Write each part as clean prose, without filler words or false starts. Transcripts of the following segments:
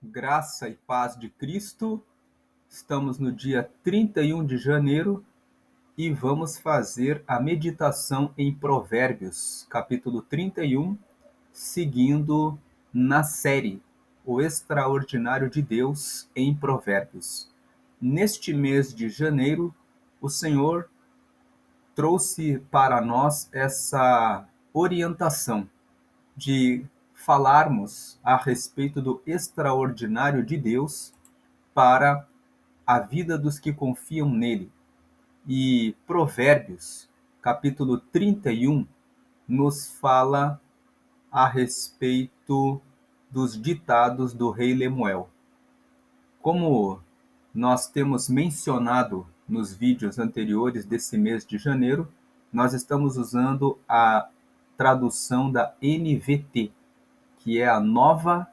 Graça e paz de Cristo. Estamos no dia 31 de janeiro e vamos fazer a meditação em Provérbios, capítulo 31, seguindo na série O Extraordinário de Deus em Provérbios. Neste mês de janeiro, o Senhor trouxe para nós essa orientação de falarmos a respeito do extraordinário de Deus para a vida dos que confiam nele. E Provérbios, capítulo 31, nos fala a respeito dos ditados do rei Lemuel. Como nós temos mencionado nos vídeos anteriores desse mês de janeiro, nós estamos usando a tradução da NVT, que é a nova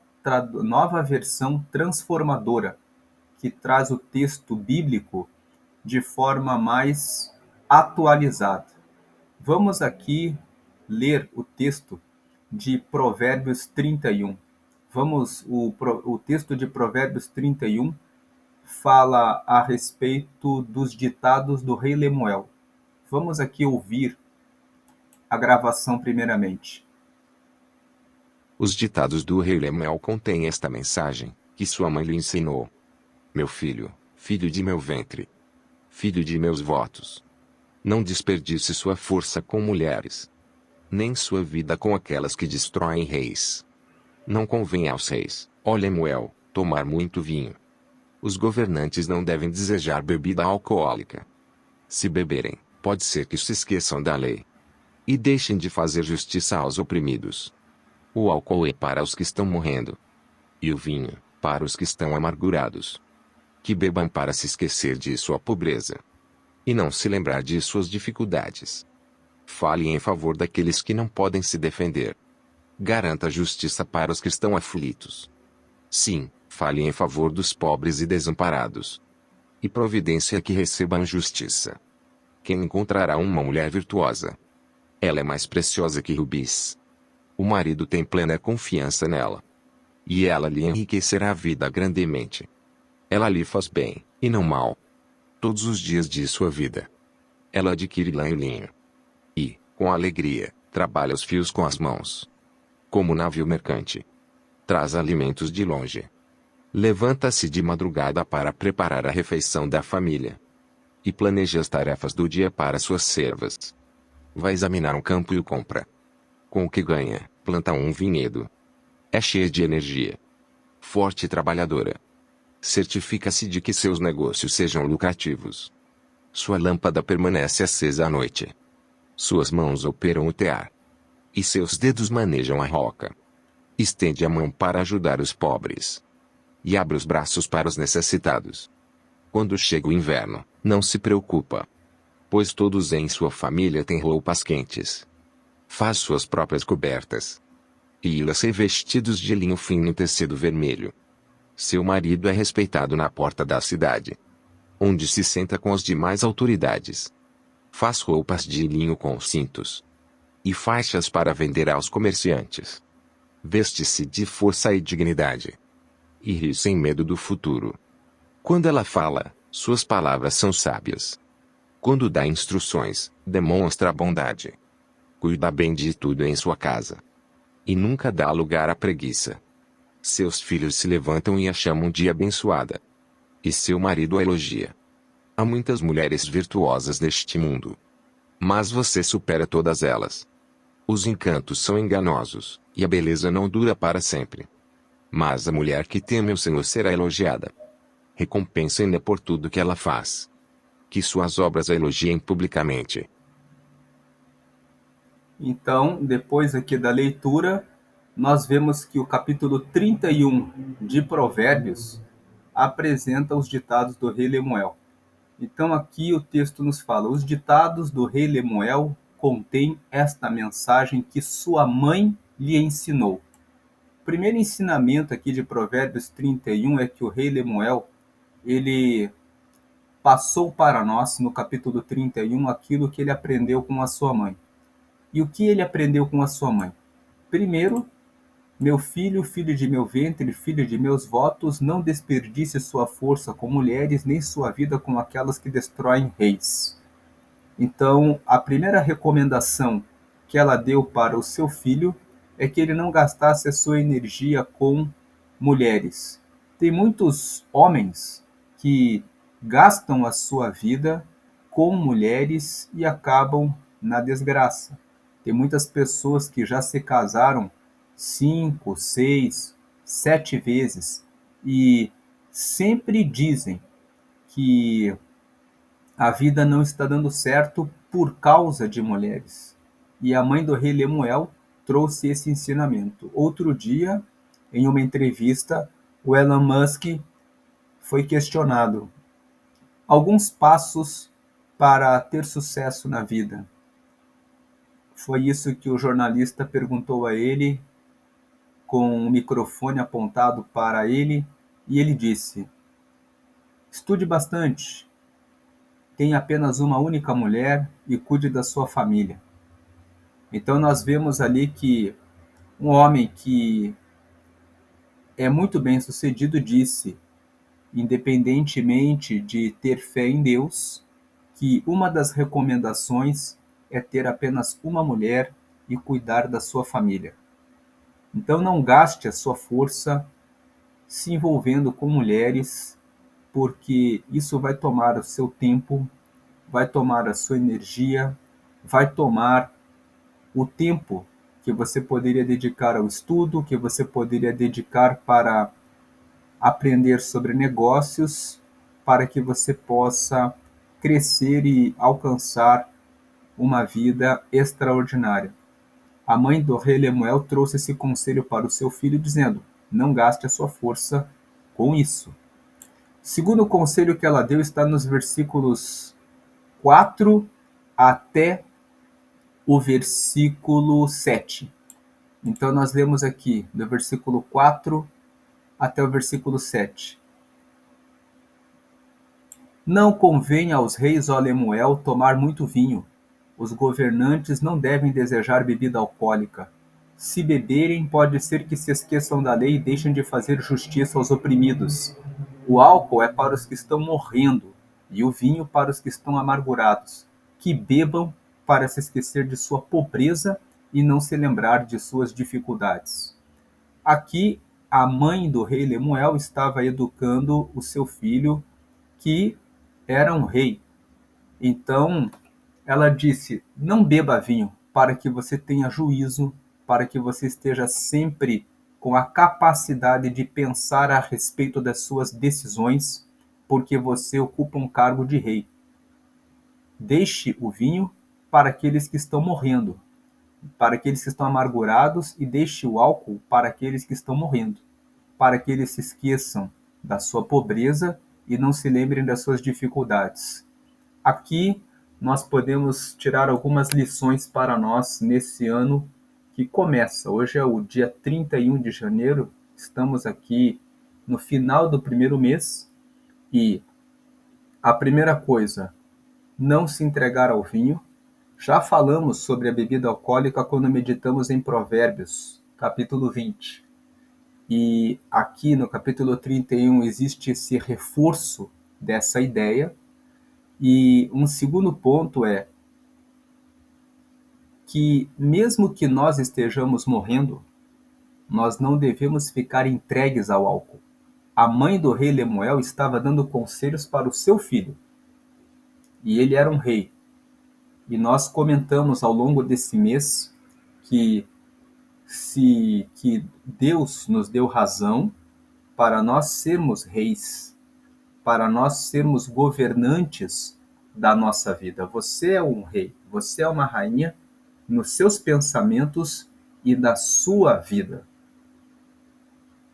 versão transformadora, que traz o texto bíblico de forma mais atualizada. Vamos aqui ler o texto de Provérbios 31. O texto de Provérbios 31 fala a respeito dos ditados do rei Lemuel. Vamos aqui ouvir a gravação primeiramente. Os ditados do rei Lemuel contêm esta mensagem, que sua mãe lhe ensinou. Meu filho, filho de meu ventre, filho de meus votos. Não desperdice sua força com mulheres, nem sua vida com aquelas que destroem reis. Não convém aos reis, ó Lemuel, tomar muito vinho. Os governantes não devem desejar bebida alcoólica. Se beberem, pode ser que se esqueçam da lei e deixem de fazer justiça aos oprimidos. O álcool é para os que estão morrendo, e o vinho, para os que estão amargurados. Que bebam para se esquecer de sua pobreza, e não se lembrar de suas dificuldades. Fale em favor daqueles que não podem se defender. Garanta justiça para os que estão aflitos. Sim, fale em favor dos pobres e desamparados. E providência que recebam justiça. Quem encontrará uma mulher virtuosa? Ela é mais preciosa que rubis. O marido tem plena confiança nela, e ela lhe enriquecerá a vida grandemente. Ela lhe faz bem, e não mal, todos os dias de sua vida. Ela adquire lã e linho, e, com alegria, trabalha os fios com as mãos. Como navio mercante, traz alimentos de longe. Levanta-se de madrugada para preparar a refeição da família, e planeja as tarefas do dia para suas servas. Vai examinar um campo e o compra. Com o que ganha, planta um vinhedo. É cheia de energia, forte e trabalhadora. Certifica-se de que seus negócios sejam lucrativos. Sua lâmpada permanece acesa à noite. Suas mãos operam o tear, e seus dedos manejam a roca. Estende a mão para ajudar os pobres, e abre os braços para os necessitados. Quando chega o inverno, não se preocupa, pois todos em sua família têm roupas quentes. Faz suas próprias cobertas, e ilha vestidos de linho fino em tecido vermelho. Seu marido é respeitado na porta da cidade, onde se senta com as demais autoridades. Faz roupas de linho com cintos e faixas para vender aos comerciantes. Veste-se de força e dignidade, e ri sem medo do futuro. Quando ela fala, suas palavras são sábias. Quando dá instruções, demonstra bondade. Cuida bem de tudo em sua casa, e nunca dá lugar à preguiça. Seus filhos se levantam e a chamam de abençoada, e seu marido a elogia. Há muitas mulheres virtuosas neste mundo, mas você supera todas elas. Os encantos são enganosos, e a beleza não dura para sempre. Mas a mulher que teme o Senhor será elogiada. Recompensem-na por tudo que ela faz. Que suas obras a elogiem publicamente. Então, depois aqui da leitura, nós vemos que o capítulo 31 de Provérbios apresenta os ditados do rei Lemuel. Então aqui o texto nos fala: os ditados do rei Lemuel contêm esta mensagem que sua mãe lhe ensinou. O primeiro ensinamento aqui de Provérbios 31 é que o rei Lemuel, ele passou para nós, no capítulo 31, aquilo que ele aprendeu com a sua mãe. E o que ele aprendeu com a sua mãe? Primeiro, Meu filho, filho de meu ventre, filho de meus votos, não desperdice sua força com mulheres, nem sua vida com aquelas que destroem reis. Então, a primeira recomendação que ela deu para o seu filho é que ele não gastasse a sua energia com mulheres. Tem muitos homens que gastam a sua vida com mulheres e acabam na desgraça. Tem muitas pessoas que já se casaram 5, 6, 7 vezes e sempre dizem que a vida não está dando certo por causa de mulheres. E a mãe do rei Lemuel trouxe esse ensinamento. Outro dia, em uma entrevista, o Elon Musk foi questionado alguns passos para ter sucesso na vida. Foi isso que o jornalista perguntou a ele, com o microfone apontado para ele, e ele disse: estude bastante, tenha apenas uma única mulher e cuide da sua família. Então nós vemos ali que um homem que é muito bem sucedido disse, independentemente de ter fé em Deus, que uma das recomendações é ter apenas uma mulher e cuidar da sua família. Então não gaste a sua força se envolvendo com mulheres, porque isso vai tomar o seu tempo, vai tomar a sua energia, vai tomar o tempo que você poderia dedicar ao estudo, que você poderia dedicar para aprender sobre negócios, para que você possa crescer e alcançar uma vida extraordinária. A mãe do rei Lemuel trouxe esse conselho para o seu filho, dizendo: não gaste a sua força com isso. O segundo conselho que ela deu está nos versículos 4 até o versículo 7. Então nós lemos aqui do versículo 4 até o versículo 7. Não convém aos reis, ó Lemuel, tomar muito vinho. Os governantes não devem desejar bebida alcoólica. Se beberem, pode ser que se esqueçam da lei e deixem de fazer justiça aos oprimidos. O álcool é para os que estão morrendo, e o vinho para os que estão amargurados, que bebam para se esquecer de sua pobreza e não se lembrar de suas dificuldades. Aqui, a mãe do rei Lemuel estava educando o seu filho, que era um rei. Então, ela disse: não beba vinho, para que você tenha juízo, para que você esteja sempre com a capacidade de pensar a respeito das suas decisões, porque você ocupa um cargo de rei. Deixe o vinho para aqueles que estão morrendo, para aqueles que estão amargurados, e deixe o álcool para aqueles que estão morrendo, para que eles se esqueçam da sua pobreza e não se lembrem das suas dificuldades. Aqui nós podemos tirar algumas lições para nós nesse ano que começa. Hoje é o dia 31 de janeiro, estamos aqui no final do primeiro mês, e a primeira coisa, não se entregar ao vinho. Já falamos sobre a bebida alcoólica quando meditamos em Provérbios, capítulo 20. E aqui no capítulo 31 existe esse reforço dessa ideia. E um segundo ponto é que, mesmo que nós estejamos morrendo, nós não devemos ficar entregues ao álcool. A mãe do rei Lemuel estava dando conselhos para o seu filho, e ele era um rei. E nós comentamos ao longo desse mês que que Deus nos deu razão para nós sermos reis, para nós sermos governantes da nossa vida. Você é um rei, você é uma rainha nos seus pensamentos e na sua vida.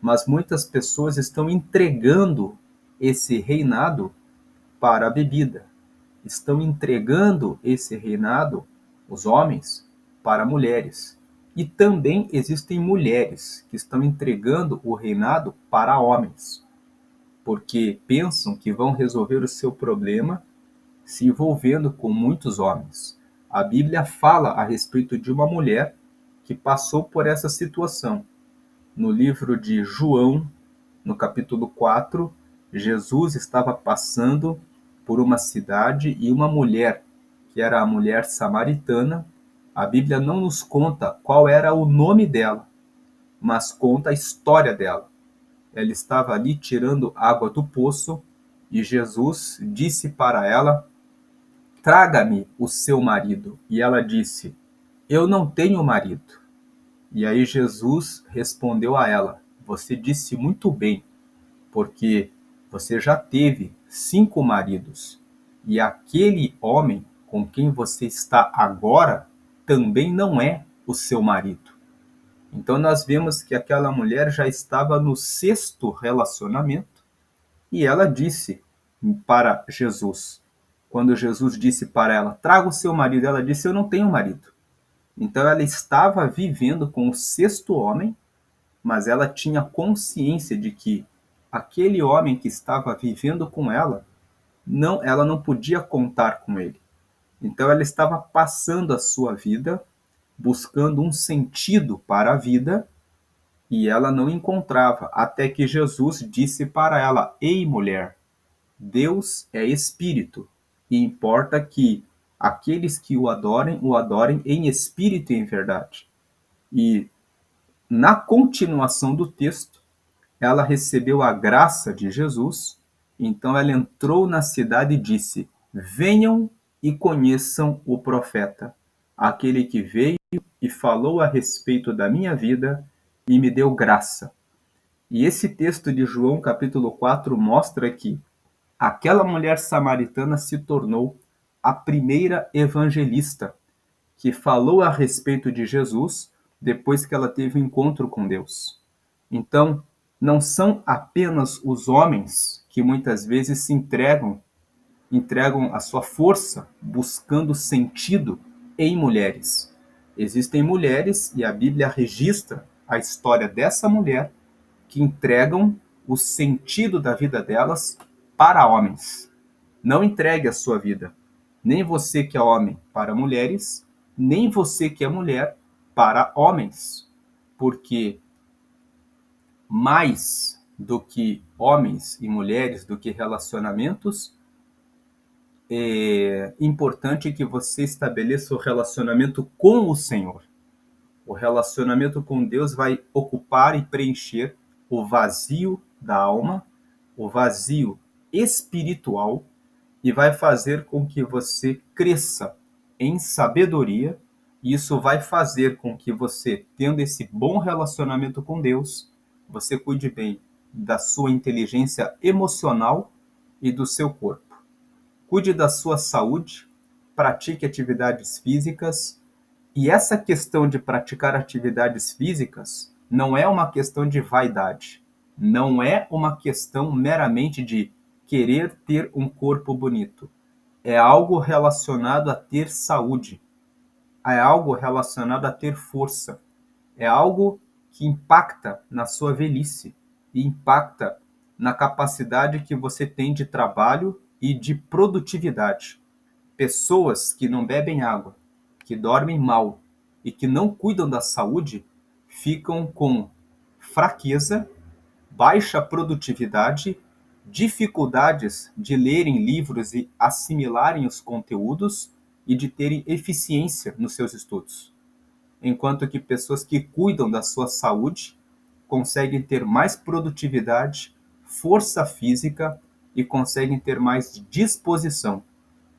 Mas muitas pessoas estão entregando esse reinado para a bebida. Estão entregando esse reinado, os homens, para mulheres. E também existem mulheres que estão entregando o reinado para homens, porque pensam que vão resolver o seu problema se envolvendo com muitos homens. A Bíblia fala a respeito de uma mulher que passou por essa situação. no livro de João, no capítulo 4, Jesus estava passando por uma cidade e uma mulher, que era a mulher samaritana, a Bíblia não nos conta qual era o nome dela, mas conta a história dela. Ela estava ali tirando água do poço e Jesus disse para ela: traga-me o seu marido. E ela disse: eu não tenho marido. E aí Jesus respondeu a ela: você disse muito bem, porque você já teve 5 maridos, e aquele homem com quem você está agora também não é o seu marido. Então nós vemos que aquela mulher já estava no 6º relacionamento, e ela disse para Jesus, quando Jesus disse para ela: traga o seu marido, ela disse: eu não tenho marido. Então ela estava vivendo com o 6º homem, mas ela tinha consciência de que aquele homem que estava vivendo com ela não podia contar com ele. Então ela estava passando a sua vida buscando um sentido para a vida e ela não encontrava, até que Jesus disse para ela: ei, mulher, Deus é espírito e importa que aqueles que o adorem em espírito e em verdade. E na continuação do texto, ela recebeu a graça de Jesus, então ela entrou na cidade e disse: venham e conheçam o profeta, aquele que veio e falou a respeito da minha vida e me deu graça. E esse texto de João, capítulo 4, mostra que aquela mulher samaritana se tornou a primeira evangelista que falou a respeito de Jesus depois que ela teve um encontro com Deus. Então, não são apenas os homens que muitas vezes se entregam a sua força buscando sentido em mulheres. Existem mulheres, e a Bíblia registra a história dessa mulher, que entregam o sentido da vida delas para homens. Não entregue a sua vida, nem você que é homem, para mulheres, nem você que é mulher para homens, porque mais do que homens e mulheres, do que relacionamentos, é importante que você estabeleça o relacionamento com o Senhor. O relacionamento com Deus vai ocupar e preencher o vazio da alma, o vazio espiritual, e vai fazer com que você cresça em sabedoria. E isso vai fazer com que você, tendo esse bom relacionamento com Deus, você cuide bem da sua inteligência emocional e do seu corpo. Cuide da sua saúde, pratique atividades físicas. E essa questão de praticar atividades físicas não é uma questão de vaidade. Não é uma questão meramente de querer ter um corpo bonito. É algo relacionado a ter saúde. É algo relacionado a ter força. É algo que impacta na sua velhice e impacta na capacidade que você tem de trabalho e de produtividade. Pessoas que não bebem água, que dormem mal e que não cuidam da saúde ficam com fraqueza, baixa produtividade, dificuldades de lerem livros e assimilarem os conteúdos e de terem eficiência nos seus estudos. Enquanto que pessoas que cuidam da sua saúde conseguem ter mais produtividade, força física e conseguem ter mais disposição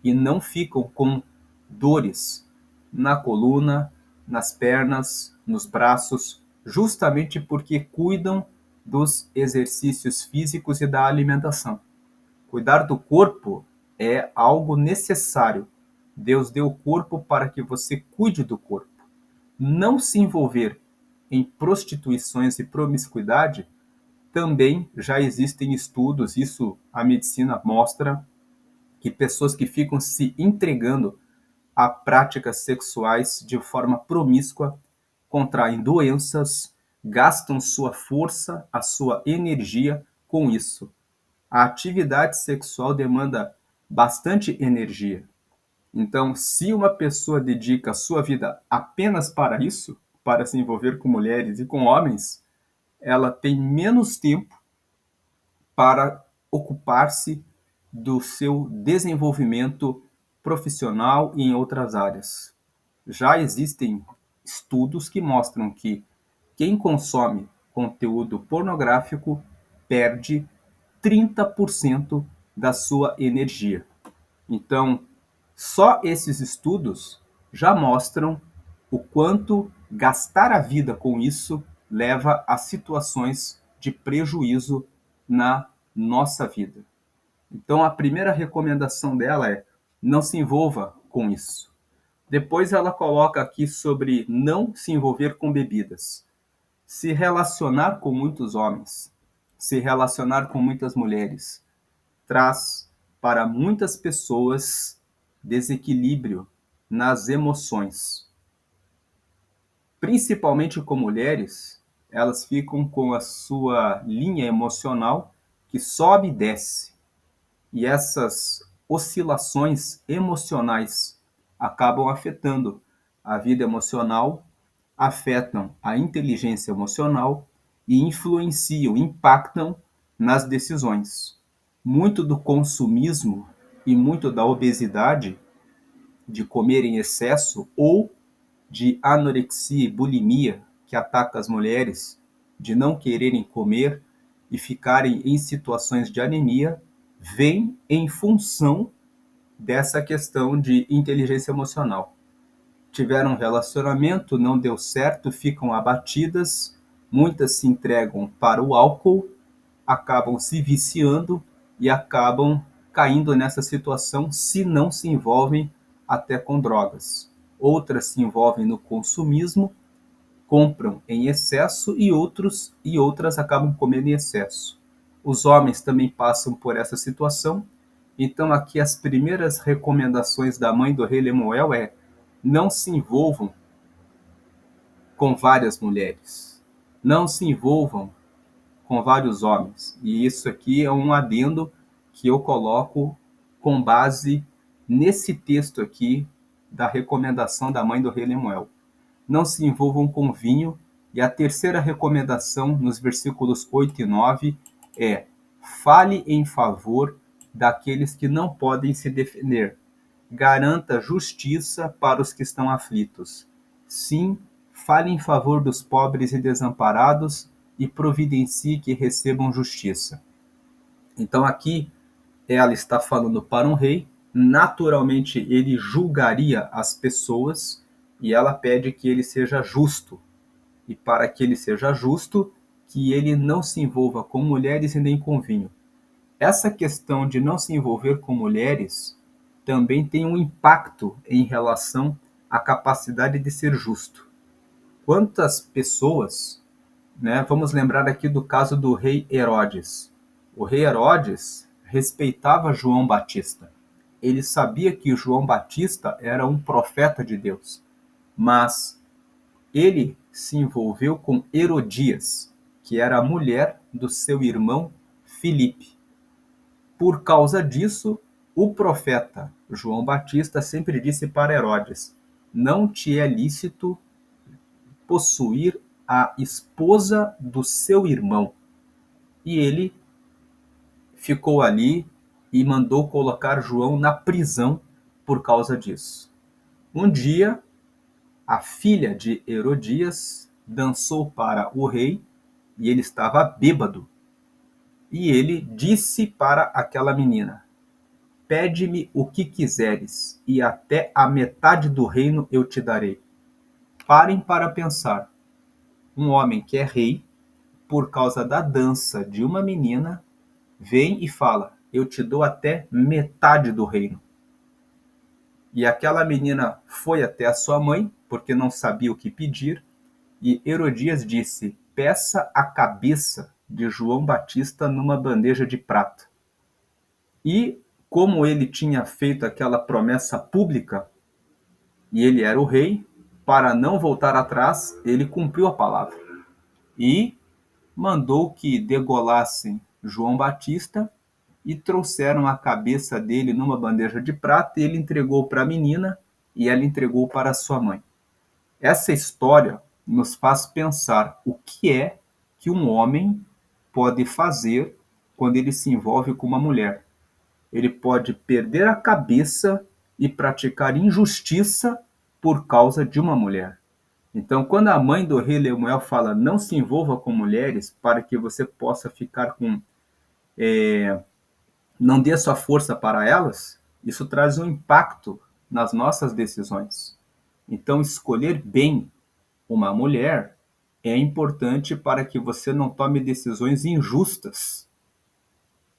e não ficam com dores na coluna, nas pernas, nos braços, justamente porque cuidam dos exercícios físicos e da alimentação. Cuidar do corpo é algo necessário. Deus deu o corpo para que você cuide do corpo. Não se envolver em prostituições e promiscuidade, também já existem estudos, isso a medicina mostra, que pessoas que ficam se entregando a práticas sexuais de forma promíscua contraem doenças, gastam sua força, a sua energia com isso. A atividade sexual demanda bastante energia. Então, se uma pessoa dedica a sua vida apenas para isso, para se envolver com mulheres e com homens, ela tem menos tempo para ocupar-se do seu desenvolvimento profissional e em outras áreas. Já existem estudos que mostram que quem consome conteúdo pornográfico perde 30% da sua energia. Então, só esses estudos já mostram o quanto gastar a vida com isso leva a situações de prejuízo na nossa vida. Então, a primeira recomendação dela é: não se envolva com isso. Depois, ela coloca aqui sobre não se envolver com bebidas. Se relacionar com muitos homens, se relacionar com muitas mulheres, traz para muitas pessoas desequilíbrio nas emoções. Principalmente com mulheres, elas ficam com a sua linha emocional que sobe e desce. E essas oscilações emocionais acabam afetando a vida emocional, afetam a inteligência emocional e influenciam, impactam nas decisões. Muito do consumismo e muito da obesidade, de comer em excesso, ou de anorexia e bulimia, que ataca as mulheres, de não quererem comer e ficarem em situações de anemia, vem em função dessa questão de inteligência emocional. Tiveram um relacionamento, não deu certo, ficam abatidas, muitas se entregam para o álcool, acabam se viciando e acabam caindo nessa situação se não se envolvem até com drogas. Outras se envolvem no consumismo, compram em excesso e outras acabam comendo em excesso. Os homens também passam por essa situação. Então aqui as primeiras recomendações da mãe do rei Lemuel é: não se envolvam com várias mulheres. Não se envolvam com vários homens. E isso aqui é um adendo que eu coloco com base nesse texto aqui da recomendação da mãe do rei Lemuel. Não se envolvam com vinho. E a terceira recomendação, nos versículos 8 e 9, é: fale em favor daqueles que não podem se defender. Garanta justiça para os que estão aflitos. Sim, fale em favor dos pobres e desamparados e providencie que recebam justiça. Então aqui ela está falando para um rei, naturalmente ele julgaria as pessoas e ela pede que ele seja justo. E para que ele seja justo, que ele não se envolva com mulheres e nem com vinho. Essa questão de não se envolver com mulheres também tem um impacto em relação à capacidade de ser justo. Quantas pessoas, né, vamos lembrar aqui do caso do rei Herodes. O rei Herodes respeitava João Batista. Ele sabia que João Batista era um profeta de Deus, mas ele se envolveu com Herodias, que era a mulher do seu irmão Filipe. Por causa disso, o profeta João Batista sempre disse para Herodes: não te é lícito possuir a esposa do seu irmão. E ele ficou ali e mandou colocar João na prisão por causa disso. Um dia, a filha de Herodias dançou para o rei e ele estava bêbado. E ele disse para aquela menina: pede-me o que quiseres, e até a metade do reino eu te darei. Parem para pensar. Um homem que é rei, por causa da dança de uma menina, vem e fala: eu te dou até metade do reino. E aquela menina foi até a sua mãe, porque não sabia o que pedir, e Herodias disse: peça a cabeça de João Batista numa bandeja de prata. E como ele tinha feito aquela promessa pública, e ele era o rei, para não voltar atrás, ele cumpriu a palavra. E mandou que degolassem João Batista e trouxeram a cabeça dele numa bandeja de prata, e ele entregou para a menina e ela entregou para sua mãe. Essa história nos faz pensar o que é que um homem pode fazer quando ele se envolve com uma mulher. Ele pode perder a cabeça e praticar injustiça por causa de uma mulher. Então, quando a mãe do rei Lemuel fala não se envolva com mulheres para que você possa ficar com... não dê sua força para elas, isso traz um impacto nas nossas decisões. Então, escolher bem uma mulher é importante para que você não tome decisões injustas.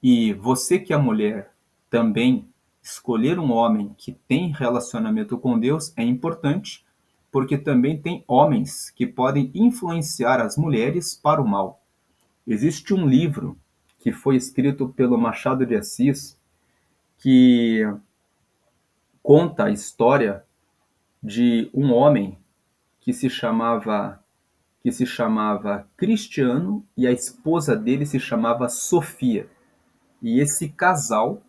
E você que é mulher também, escolher um homem que tem relacionamento com Deus é importante, porque também tem homens que podem influenciar as mulheres para o mal. Existe um livro que foi escrito pelo Machado de Assis que conta a história de um homem que se chamava Cristiano e a esposa dele se chamava Sofia. E esse casal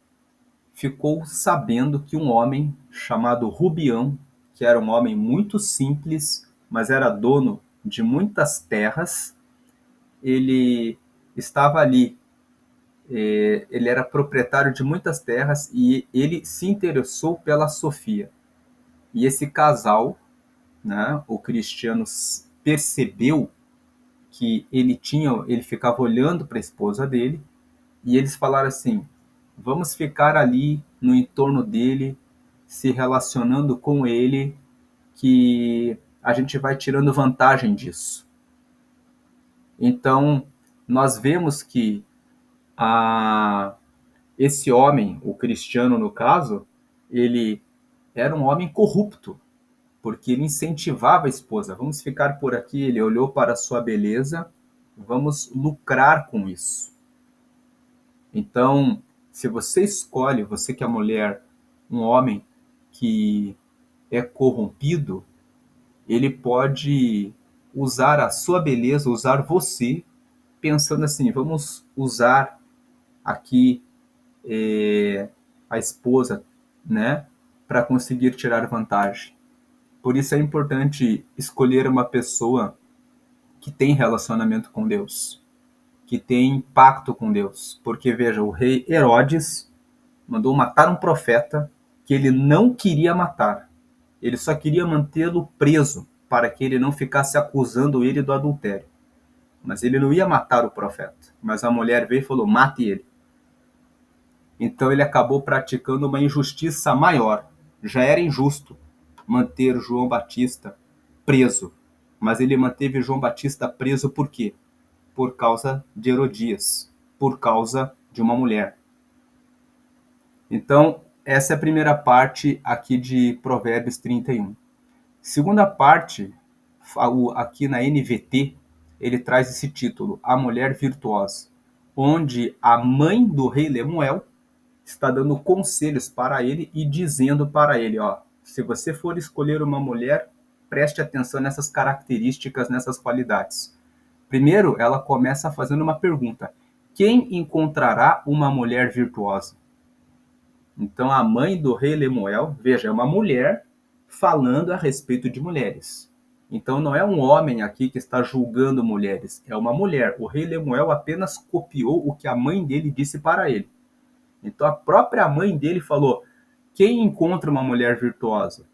ficou sabendo que um homem chamado Rubião, que era um homem muito simples, mas era dono de muitas terras, ele estava ali, ele era proprietário de muitas terras e ele se interessou pela Sofia. E esse casal, né, o Cristiano percebeu que ele ficava olhando para a esposa dele e eles falaram assim: vamos ficar ali no entorno dele, se relacionando com ele, que a gente vai tirando vantagem disso. Então, nós vemos que esse homem, o Cristiano no caso, ele era um homem corrupto, porque ele incentivava a esposa. Vamos ficar por aqui. Ele olhou para a sua beleza, vamos lucrar com isso. Então, se você escolhe, você que é mulher, um homem que é corrompido, ele pode usar a sua beleza, usar você, pensando assim: vamos usar aqui a esposa, né, para conseguir tirar vantagem. Por isso é importante escolher uma pessoa que tem relacionamento com Deus, que tem pacto com Deus. Porque, veja, o rei Herodes mandou matar um profeta que ele não queria matar. Ele só queria mantê-lo preso para que ele não ficasse acusando ele do adultério. Mas ele não ia matar o profeta. Mas a mulher veio e falou: mate ele. Então ele acabou praticando uma injustiça maior. Já era injusto manter João Batista preso. Mas ele manteve João Batista preso por quê? Por causa de Herodias, por causa de uma mulher. Então, essa é a primeira parte aqui de Provérbios 31. Segunda parte, aqui na NVT, ele traz esse título, A Mulher Virtuosa, onde a mãe do rei Lemuel está dando conselhos para ele e dizendo para ele: ó, se você for escolher uma mulher, preste atenção nessas características, nessas qualidades. Primeiro, ela começa fazendo uma pergunta: quem encontrará uma mulher virtuosa? Então, a mãe do rei Lemuel, veja, é uma mulher falando a respeito de mulheres. Então, não é um homem aqui que está julgando mulheres, é uma mulher. O rei Lemuel apenas copiou o que a mãe dele disse para ele. Então, a própria mãe dele falou: quem encontra uma mulher virtuosa?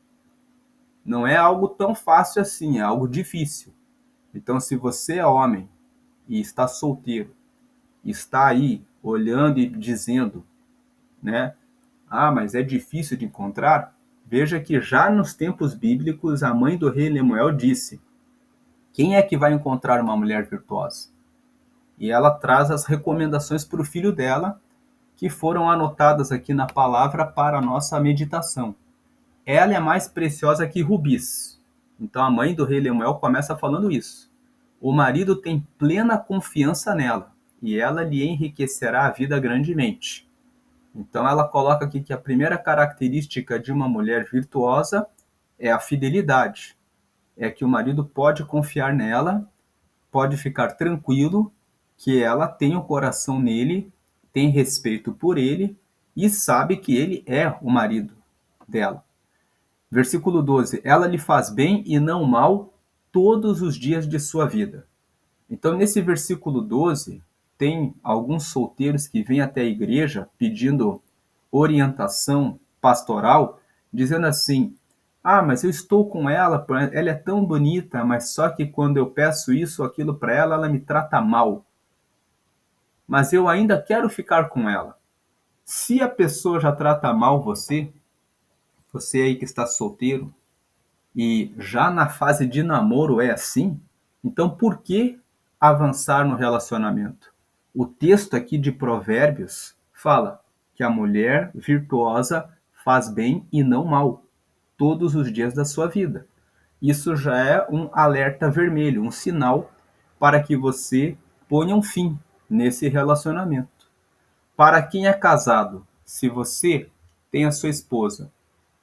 Não é algo tão fácil assim, é algo difícil. Então, se você é homem e está solteiro, está aí olhando e dizendo, né? Ah, mas é difícil de encontrar. Veja que já nos tempos bíblicos, a mãe do rei Lemuel disse: quem é que vai encontrar uma mulher virtuosa? E ela traz as recomendações para o filho dela, que foram anotadas aqui na palavra para a nossa meditação. Ela é mais preciosa que rubis. Então a mãe do rei Lemuel começa falando isso. O marido tem plena confiança nela, e ela lhe enriquecerá a vida grandemente. Então ela coloca aqui que a primeira característica de uma mulher virtuosa é a fidelidade. É que o marido pode confiar nela, pode ficar tranquilo que ela tem o coração nele, tem respeito por ele e sabe que ele é o marido dela. Versículo 12: ela lhe faz bem e não mal todos os dias de sua vida. Então, nesse versículo 12, tem alguns solteiros que vêm até a igreja pedindo orientação pastoral, dizendo assim: ah, mas eu estou com ela é tão bonita, mas só que quando eu peço isso ou aquilo para ela, ela me trata mal. Mas eu ainda quero ficar com ela. Se a pessoa já trata mal você, você aí que está solteiro, e já na fase de namoro é assim, então por que avançar no relacionamento? O texto aqui de Provérbios fala que a mulher virtuosa faz bem e não mal todos os dias da sua vida. Isso já é um alerta vermelho, um sinal para que você ponha um fim nesse relacionamento. Para quem é casado, se você tem a sua esposa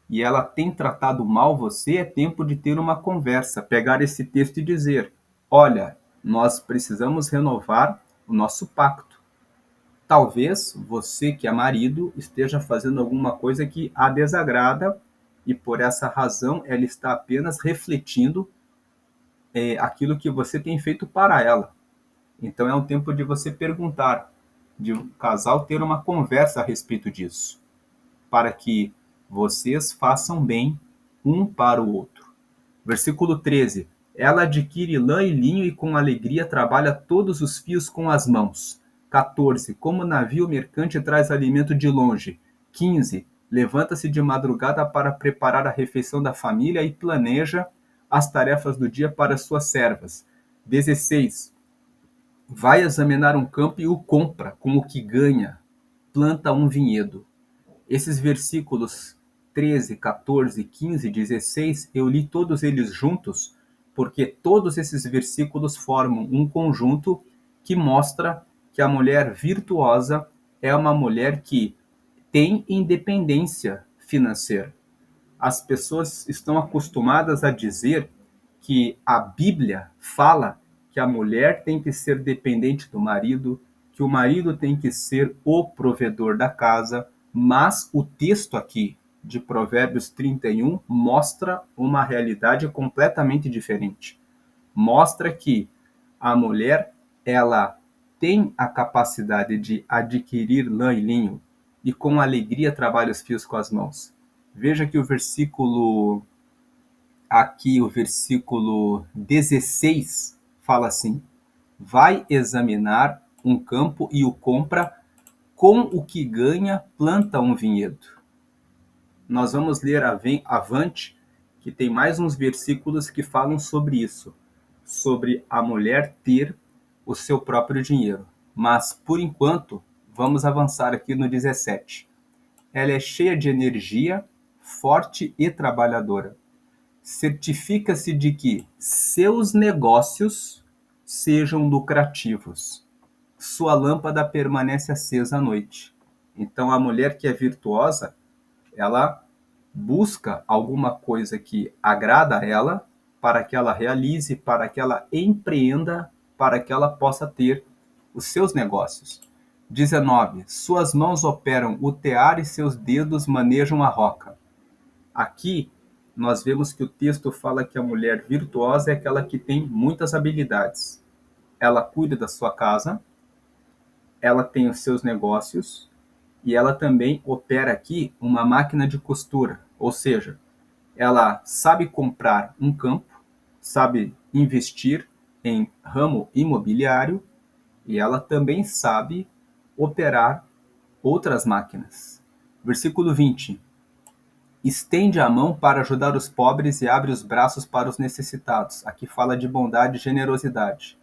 e ela tem tratado mal você, é tempo de ter uma conversa, pegar esse texto e dizer: olha, nós precisamos renovar o nosso pacto. Talvez você, que é marido, esteja fazendo alguma coisa que a desagrada e por essa razão ela está apenas refletindo aquilo que você tem feito para ela. Então é um tempo de você perguntar, de um casal ter uma conversa a respeito disso, para que vocês façam bem um para o outro. Versículo 13. Ela adquire lã e linho e com alegria trabalha todos os fios com as mãos. 14. Como navio mercante traz alimento de longe. 15. Levanta-se de madrugada para preparar a refeição da família e planeja as tarefas do dia para suas servas. 16. Vai examinar um campo e o compra com o que ganha. Planta um vinhedo. Esses versículos 13, 14, 15, 16, eu li todos eles juntos, porque todos esses versículos formam um conjunto que mostra que a mulher virtuosa é uma mulher que tem independência financeira. As pessoas estão acostumadas a dizer que a Bíblia fala que a mulher tem que ser dependente do marido, que o marido tem que ser o provedor da casa, mas o texto aqui de Provérbios 31 mostra uma realidade completamente diferente. Mostra que a mulher, ela tem a capacidade de adquirir lã e linho e com alegria trabalha os fios com as mãos. Veja que o versículo 16 fala assim: vai examinar um campo e o compra, com o que ganha planta um vinhedo. Nós vamos ler avante, que tem mais uns versículos que falam sobre isso, sobre a mulher ter o seu próprio dinheiro. Mas, por enquanto, vamos avançar aqui no 17. Ela é cheia de energia, forte e trabalhadora. Certifica-se de que seus negócios sejam lucrativos. Sua lâmpada permanece acesa à noite. Então, a mulher que é virtuosa, ela busca alguma coisa que agrada a ela, para que ela realize, para que ela empreenda, para que ela possa ter os seus negócios. 19. Suas mãos operam o tear e seus dedos manejam a roca. Aqui, nós vemos que o texto fala que a mulher virtuosa é aquela que tem muitas habilidades. Ela cuida da sua casa, ela tem os seus negócios e ela também opera aqui uma máquina de costura, ou seja, ela sabe comprar um campo, sabe investir em ramo imobiliário e ela também sabe operar outras máquinas. Versículo 20. Estende a mão para ajudar os pobres e abre os braços para os necessitados. Aqui fala de bondade e generosidade.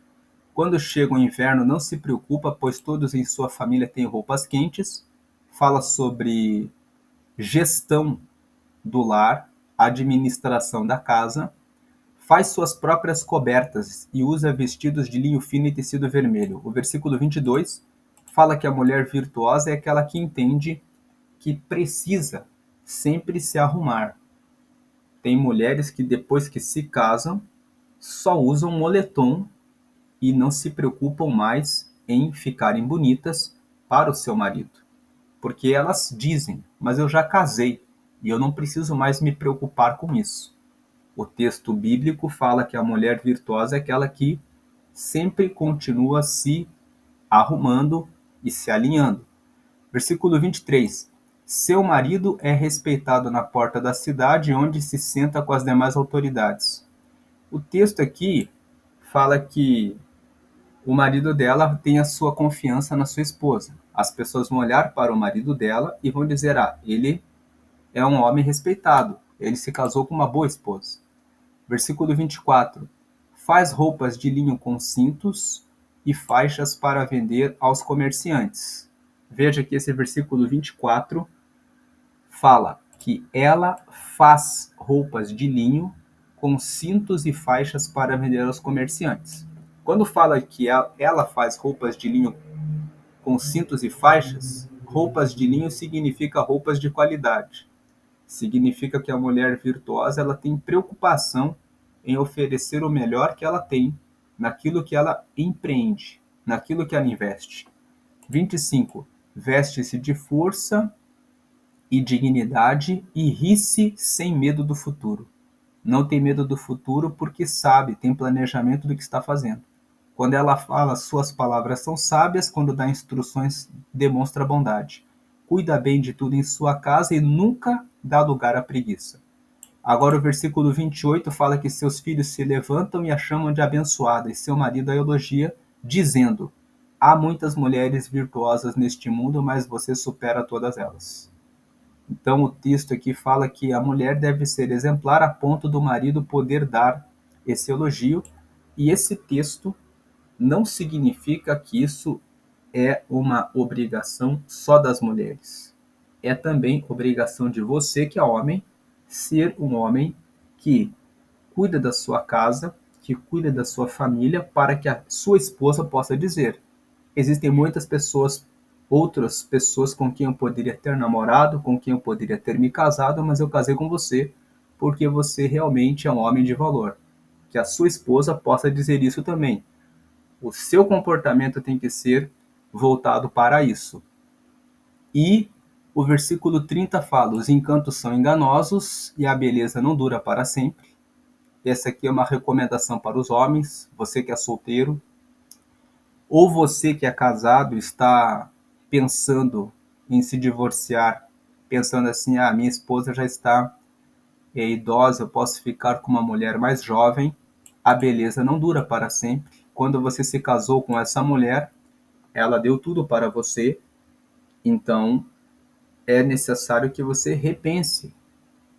Quando chega o inverno, não se preocupa, pois todos em sua família têm roupas quentes. Fala sobre gestão do lar, administração da casa. Faz suas próprias cobertas e usa vestidos de linho fino e tecido vermelho. O versículo 22 fala que a mulher virtuosa é aquela que entende que precisa sempre se arrumar. Tem mulheres que depois que se casam só usam moletom e não se preocupam mais em ficarem bonitas para o seu marido. Porque elas dizem, mas eu já casei e eu não preciso mais me preocupar com isso. O texto bíblico fala que a mulher virtuosa é aquela que sempre continua se arrumando e se alinhando. Versículo 23. Seu marido é respeitado na porta da cidade, onde se senta com as demais autoridades. O texto aqui fala que o marido dela tem a sua confiança na sua esposa. As pessoas vão olhar para o marido dela e vão dizer: ah, ele é um homem respeitado, ele se casou com uma boa esposa. Versículo 24. Faz roupas de linho com cintos e faixas para vender aos comerciantes. Veja que esse versículo 24 fala que ela faz roupas de linho com cintos e faixas para vender aos comerciantes. Quando fala que ela faz roupas de linho com cintos e faixas, roupas de linho significa roupas de qualidade. Significa que a mulher virtuosa ela tem preocupação em oferecer o melhor que ela tem naquilo que ela empreende, naquilo que ela investe. 25. Veste-se de força e dignidade e ri-se sem medo do futuro. Não tem medo do futuro porque sabe, tem planejamento do que está fazendo. Quando ela fala, suas palavras são sábias, quando dá instruções, demonstra bondade. Cuida bem de tudo em sua casa e nunca dá lugar à preguiça. Agora o versículo 28 fala que seus filhos se levantam e a chamam de abençoada, e seu marido a elogia, dizendo: há muitas mulheres virtuosas neste mundo, mas você supera todas elas. Então o texto aqui fala que a mulher deve ser exemplar a ponto do marido poder dar esse elogio, e esse texto não significa que isso é uma obrigação só das mulheres. É também obrigação de você, que é homem, ser um homem que cuida da sua casa, que cuida da sua família, para que a sua esposa possa dizer: existem muitas pessoas, outras pessoas com quem eu poderia ter namorado, com quem eu poderia ter me casado, mas eu casei com você porque você realmente é um homem de valor. Que a sua esposa possa dizer isso também. O seu comportamento tem que ser voltado para isso. E o versículo 30 fala: os encantos são enganosos e a beleza não dura para sempre. Essa aqui é uma recomendação para os homens, você que é solteiro, ou você que é casado está pensando em se divorciar, pensando assim: ah, minha esposa já está idosa, eu posso ficar com uma mulher mais jovem. A beleza não dura para sempre. Quando você se casou com essa mulher, ela deu tudo para você, então é necessário que você repense,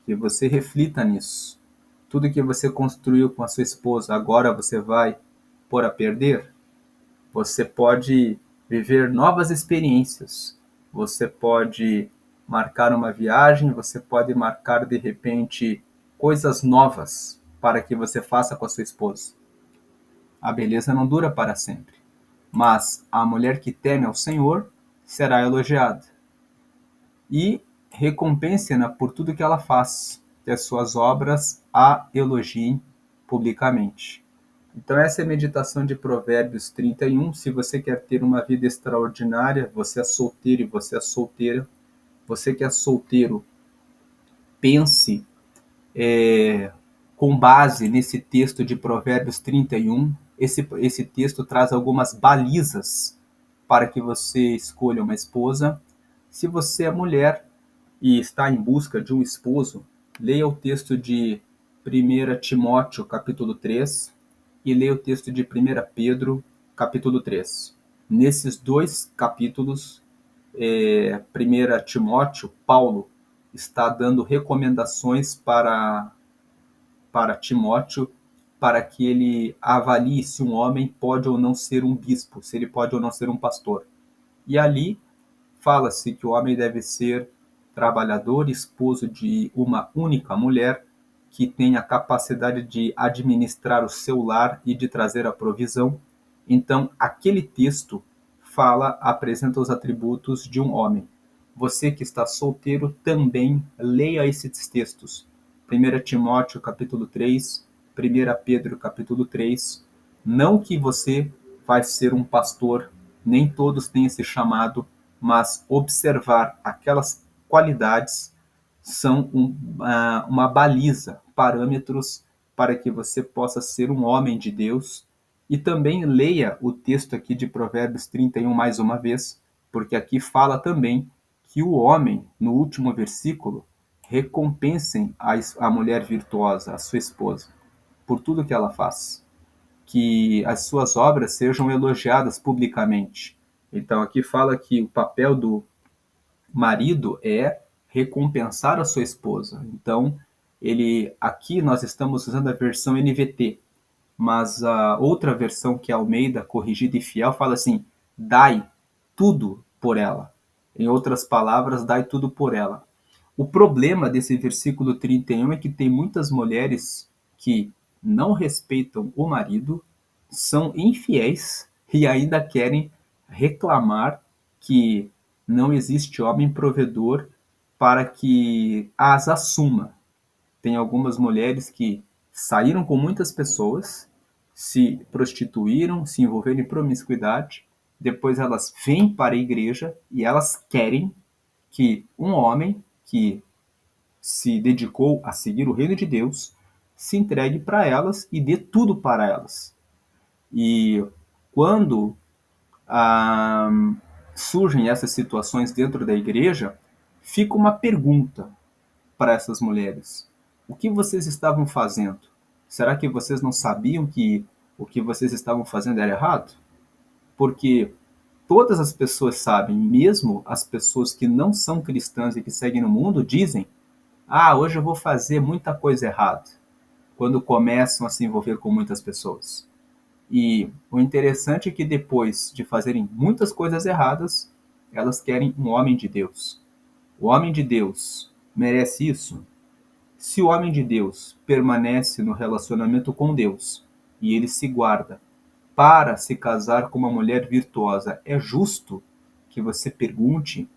que você reflita nisso. Tudo que você construiu com a sua esposa, agora você vai pôr a perder? Você pode viver novas experiências, você pode marcar uma viagem, você pode marcar de repente coisas novas para que você faça com a sua esposa. A beleza não dura para sempre, mas a mulher que teme ao Senhor será elogiada. E recompense-na por tudo que ela faz, que as suas obras a elogiem publicamente. Então essa é a meditação de Provérbios 31. Se você quer ter uma vida extraordinária, você é solteiro e você é solteira, você que é solteiro, pense com base nesse texto de Provérbios 31. Esse texto traz algumas balizas para que você escolha uma esposa. Se você é mulher e está em busca de um esposo, leia o texto de 1 Timóteo, capítulo 3, e leia o texto de 1 Pedro, capítulo 3. Nesses dois capítulos, 1 Timóteo, Paulo está dando recomendações para Timóteo, para que ele avalie se um homem pode ou não ser um bispo, se ele pode ou não ser um pastor. E ali fala-se que o homem deve ser trabalhador, esposo de uma única mulher, que tenha a capacidade de administrar o seu lar e de trazer a provisão. Então, aquele texto apresenta os atributos de um homem. Você que está solteiro também leia esses textos. 1 Timóteo capítulo 3, 1 Pedro capítulo 3. Não que você vai ser um pastor, nem todos têm esse chamado, mas observar aquelas qualidades são uma baliza, parâmetros para que você possa ser um homem de Deus E também leia o texto aqui de Provérbios 31 mais uma vez, porque aqui fala também que o homem, no último versículo, recompensem a mulher virtuosa, a sua esposa, por tudo que ela faz. Que as suas obras sejam elogiadas publicamente. Então aqui fala que o papel do marido é recompensar a sua esposa. Então, ele aqui nós estamos usando a versão NVT, mas a outra versão, que é Almeida Corrigida e Fiel, fala assim: dai tudo por ela. Em outras palavras, dai tudo por ela. O problema desse versículo 31 é que tem muitas mulheres que não respeitam o marido, são infiéis e ainda querem reclamar que não existe homem provedor para que as assuma. Tem algumas mulheres que saíram com muitas pessoas, se prostituíram, se envolveram em promiscuidade, depois elas vêm para a igreja e elas querem que um homem que se dedicou a seguir o reino de Deus se entregue para elas e dê tudo para elas. E quando ah, surgem essas situações dentro da igreja, fica uma pergunta para essas mulheres: o que vocês estavam fazendo? Será que vocês não sabiam que o que vocês estavam fazendo era errado? Porque todas as pessoas sabem, mesmo as pessoas que não são cristãs e que seguem no mundo, dizem: ah, hoje eu vou fazer muita coisa errada, quando começam a se envolver com muitas pessoas. E o interessante é que depois de fazerem muitas coisas erradas, elas querem um homem de Deus. O homem de Deus merece isso? Se o homem de Deus permanece no relacionamento com Deus e ele se guarda para se casar com uma mulher virtuosa, é justo que você pergunte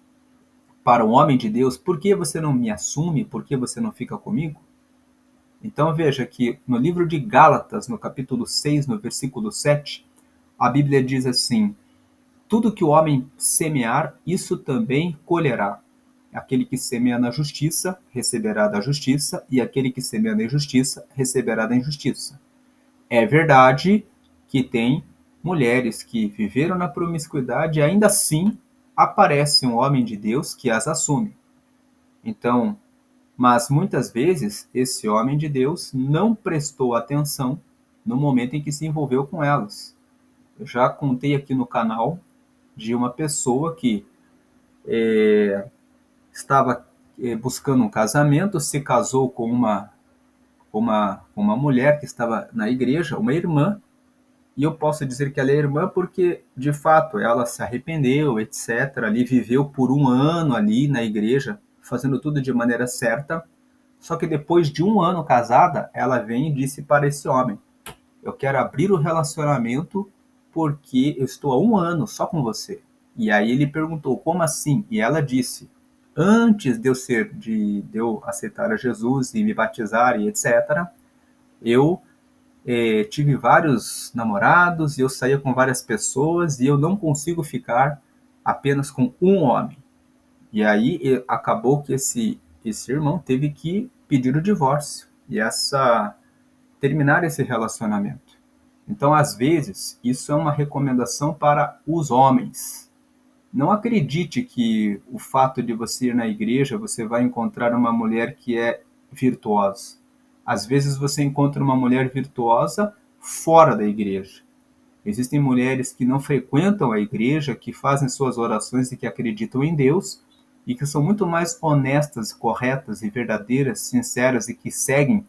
para o homem de Deus: por que você não me assume? Por que você não fica comigo? Então veja que no livro de Gálatas, no capítulo 6, no versículo 7, a Bíblia diz assim: tudo que o homem semear, isso também colherá. Aquele que semeia na justiça, receberá da justiça, e aquele que semeia na injustiça, receberá da injustiça. É verdade que tem mulheres que viveram na promiscuidade e ainda assim aparece um homem de Deus que as assume. Então, mas muitas vezes esse homem de Deus não prestou atenção no momento em que se envolveu com elas. Eu já contei aqui no canal de uma pessoa que estava buscando um casamento, se casou com uma mulher que estava na igreja, uma irmã, e eu posso dizer que ela é irmã porque, de fato, ela se arrependeu, etc. Ali viveu por um ano ali na igreja, fazendo tudo de maneira certa. Só que depois de um ano casada, ela vem e disse para esse homem: eu quero abrir o relacionamento porque eu estou há um ano só com você. E aí ele perguntou: como assim? E ela disse: antes de eu aceitar a Jesus e me batizar e etc., eu tive vários namorados e eu saía com várias pessoas e eu não consigo ficar apenas com um homem. E aí acabou que esse irmão teve que pedir o divórcio e terminar esse relacionamento. Então, às vezes, isso é uma recomendação para os homens. Não acredite que o fato de você ir na igreja você vai encontrar uma mulher que é virtuosa. Às vezes você encontra uma mulher virtuosa fora da igreja. Existem mulheres que não frequentam a igreja, que fazem suas orações e que acreditam em Deus e que são muito mais honestas, corretas e verdadeiras, sinceras e que seguem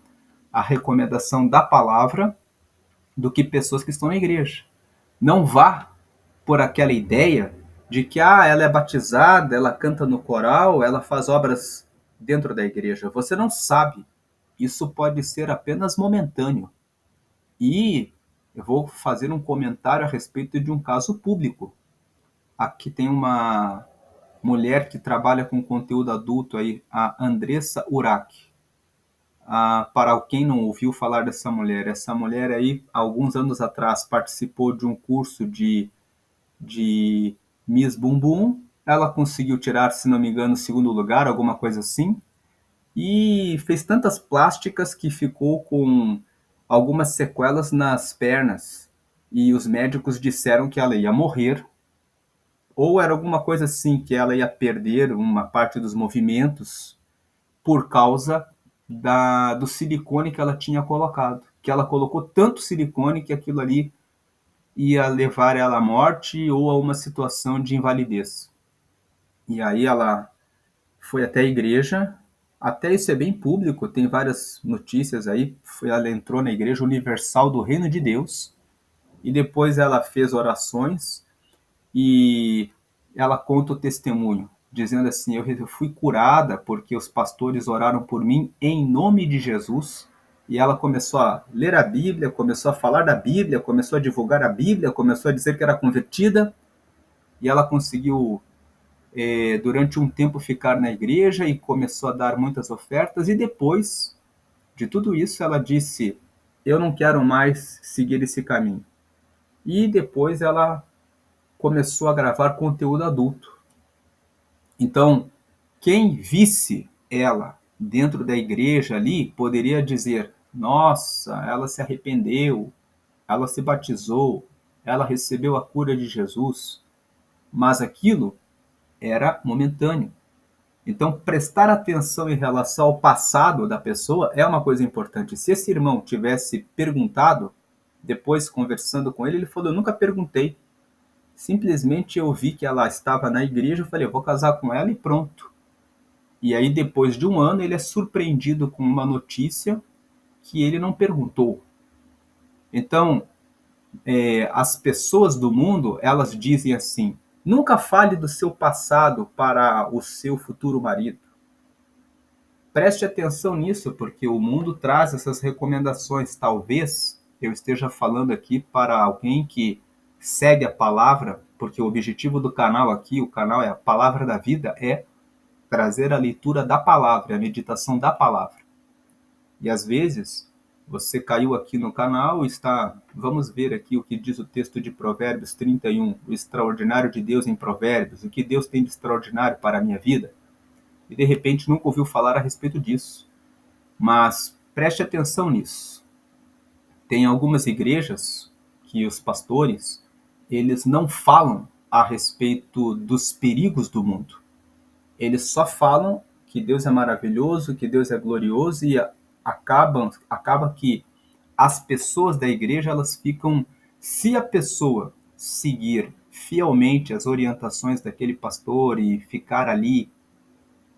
a recomendação da palavra do que pessoas que estão na igreja. Não vá por aquela ideia de que ela é batizada, ela canta no coral, ela faz obras dentro da igreja. Você não sabe. Isso pode ser apenas momentâneo. E eu vou fazer um comentário a respeito de um caso público. Aqui tem uma mulher que trabalha com conteúdo adulto aí, a Andressa Urach. Para quem não ouviu falar dessa mulher, essa mulher aí, alguns anos atrás, participou de um curso de Miss Bumbum. Ela conseguiu tirar, se não me engano, segundo lugar, alguma coisa assim. E fez tantas plásticas que ficou com algumas sequelas nas pernas. e os médicos disseram que ela ia morrer, ou era alguma coisa assim, que ela ia perder uma parte dos movimentos por causa do silicone que ela tinha colocado. Que ela colocou tanto silicone que aquilo ali ia levar ela à morte ou a uma situação de invalidez. E aí ela foi até a igreja, até isso é bem público, tem várias notícias aí. Ela entrou na Igreja Universal do Reino de Deus e depois ela fez orações e ela conta o testemunho, dizendo assim: eu fui curada porque os pastores oraram por mim em nome de Jesus. E ela começou a ler a Bíblia, começou a falar da Bíblia, começou a divulgar a Bíblia, começou a dizer que era convertida, e ela conseguiu, durante um tempo, ficar na igreja e começou a dar muitas ofertas. E depois de tudo isso, ela disse: eu não quero mais seguir esse caminho. E depois ela começou a gravar conteúdo adulto. Então, quem visse ela dentro da igreja ali poderia dizer: nossa, ela se arrependeu, ela se batizou, ela recebeu a cura de Jesus. Mas aquilo era momentâneo. Então, prestar atenção em relação ao passado da pessoa é uma coisa importante. Se esse irmão tivesse perguntado, depois conversando com ele, ele falou: eu nunca perguntei. Simplesmente eu vi que ela estava na igreja, eu falei: eu vou casar com ela e pronto. E aí, depois de um ano, ele é surpreendido com uma notícia que ele não perguntou. Então, as pessoas do mundo, elas dizem assim: nunca fale do seu passado para o seu futuro marido. Preste atenção nisso, porque o mundo traz essas recomendações. Talvez eu esteja falando aqui para alguém que segue a palavra, porque o objetivo do canal aqui, o canal é a Palavra da Vida, é trazer a leitura da palavra, a meditação da palavra. E às vezes você caiu aqui no canal e está... Vamos ver aqui o que diz o texto de Provérbios 31, o extraordinário de Deus em Provérbios, o que Deus tem de extraordinário para a minha vida. E de repente nunca ouviu falar a respeito disso. Mas preste atenção nisso. Tem algumas igrejas que os pastores, eles não falam a respeito dos perigos do mundo. Eles só falam que Deus é maravilhoso, que Deus é glorioso, e acaba que as pessoas da igreja, elas ficam... Se a pessoa seguir fielmente as orientações daquele pastor e ficar ali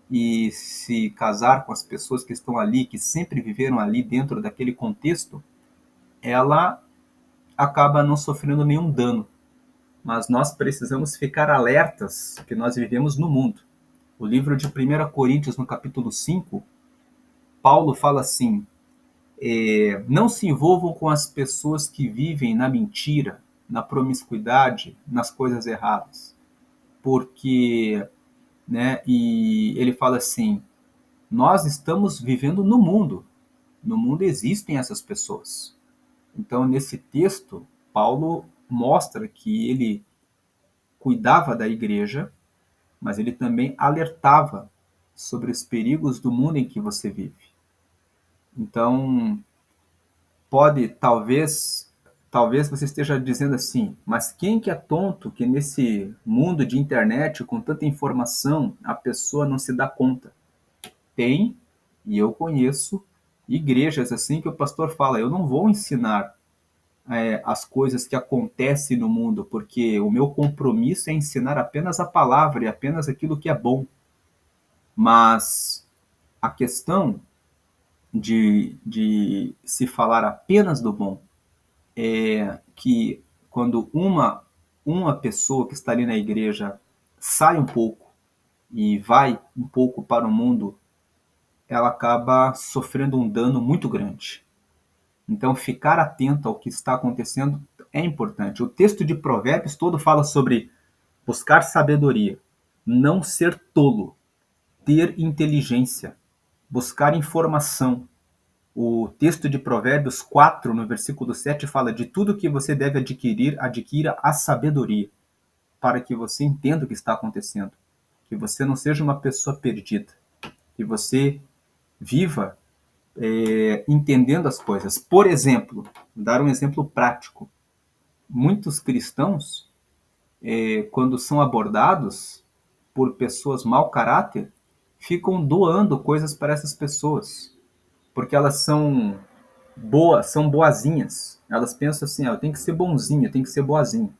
e se casar com as pessoas que estão ali, que sempre viveram ali dentro daquele contexto, ela acaba não sofrendo nenhum dano. Mas nós precisamos ficar alertas que nós vivemos no mundo. O livro de 1 Coríntios, no capítulo 5, Paulo fala assim: não se envolvam com as pessoas que vivem na mentira, na promiscuidade, nas coisas erradas. Porque, né, e ele fala assim: nós estamos vivendo no mundo. No mundo existem essas pessoas. Então, nesse texto, Paulo mostra que ele cuidava da igreja, mas ele também alertava sobre os perigos do mundo em que você vive. Então, talvez você esteja dizendo assim: mas quem que é tonto que nesse mundo de internet, com tanta informação, a pessoa não se dá conta? Tem, e eu conheço igrejas assim que o pastor fala: eu não vou ensinar as coisas que acontecem no mundo, porque o meu compromisso é ensinar apenas a palavra e apenas aquilo que é bom. Mas a questão de se falar apenas do bom é que quando uma pessoa que está ali na igreja sai um pouco e vai um pouco para o mundo, ela acaba sofrendo um dano muito grande. Então, ficar atento ao que está acontecendo é importante. O texto de Provérbios todo fala sobre buscar sabedoria, não ser tolo, ter inteligência, buscar informação. O texto de Provérbios 4, no versículo 7, fala: de tudo que você deve adquirir, adquira a sabedoria, para que você entenda o que está acontecendo, que você não seja uma pessoa perdida, que você viva entendendo as coisas. Por exemplo, dar um exemplo prático. muitos cristãos, quando são abordados por pessoas mau caráter, ficam doando coisas para essas pessoas, porque elas são boas, são boazinhas. Elas pensam assim, eu tenho que ser bonzinho, eu tenho que ser boazinho.